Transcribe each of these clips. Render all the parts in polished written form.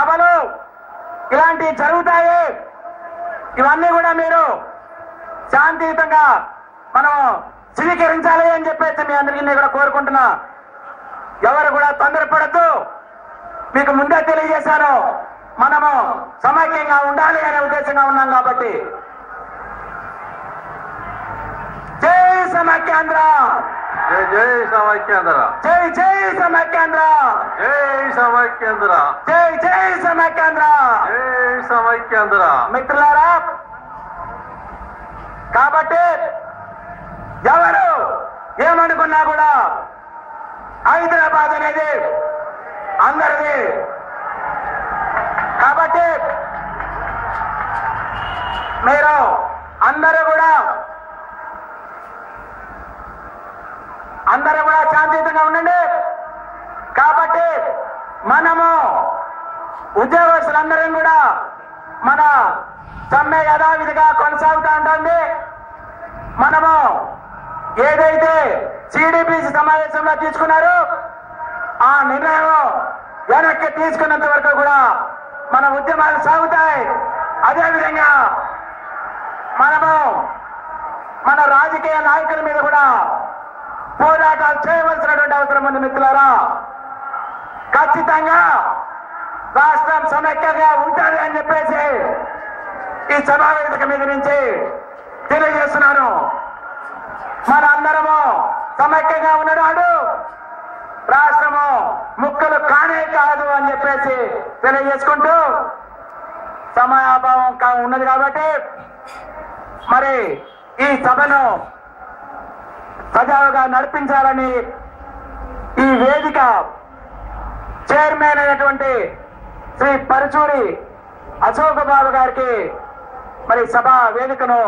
సభలు ఇలాంటివి జరుగుతాయి. ఇవన్నీ కూడా మీరు శాంతియుతంగా మనం స్వీకరించాలి అని చెప్పేసి మీ అందరికీ నేను కూడా కోరుకుంటున్నా. ఎవరు కూడా తొందరపడద్దు. మీకు ముందే తెలియజేశాను, మనము సమైక్యంగా ఉండాలి అనే ఉద్దేశంగా ఉన్నాం కాబట్టి. జై సమైక్యాంధ్ర, జై జై సమైక్యాంధ్ర, జై జై సమైక్యాంధ్ర, జై సమైక్యాంధ్ర, జై జై సమైక్యాంధ్ర, జై సమైక్యాంధ్ర. మిత్రులారా, కాబట్టి ఎవరు ఏమనుకున్నా కూడా హైదరాబాద్ అనేది అందరిది. కాబట్టి మీరు అందరూ కూడా శాంతియుతంగా ఉండండి. కాబట్టి మనము ఉద్యోగస్తులందరం కూడా మన సమ్మె యథావిధిగా కొనసాగుతూ ఉంటుంది. మనము ఏదైతే సిడిపిసి సమావేశంలో తీసుకున్నారో ఆ నిర్ణయం వెనక్కి తీసుకున్నంత వరకు కూడా మన ఉద్యమాలు సాగుతాయి. అదేవిధంగా మనము మన రాజకీయ నాయకుల మీద కూడా పోరాటాలు చేయవలసినటువంటి అవసరం ఉంది. మిత్రులారా, ఖచ్చితంగా రాష్ట్రం సమైక్యంగా ఉంటుంది అని చెప్పేసి ఈ సమావేశం మీద నుంచి తెలియజేస్తున్నాను. మన అందరము సమైక్యంగా ఉన్నాడు, రాష్ట్రము ముక్కలు కానే కాదు అని చెప్పేసి తెలియజేసుకుంటూ సమయాభావం ఉన్నది కాబట్టి మరి ఈ సభను సజావుగా నడిపించాలని ఈ వేదిక చైర్మన్ అయినటువంటి శ్రీ పరుచూరి అశోక్ బాబు గారికి మరి సభ వేదికను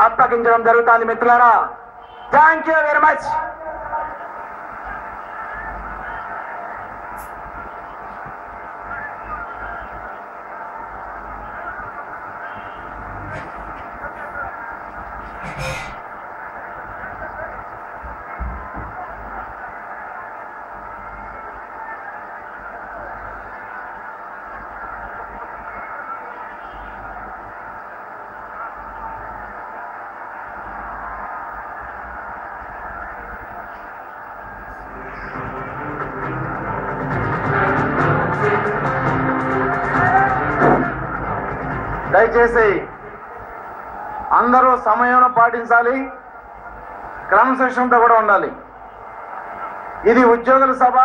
అప్పగించడం జరుగుతుంది. మిత్రులారా, థ్యాంక్ యూ వెరీ మచ్. దయచేసి అందరూ సమయం పాటించాలి, క్రమశిక్షణతో కూడా ఉండాలి. ఇది ఉద్యోగుల సభ.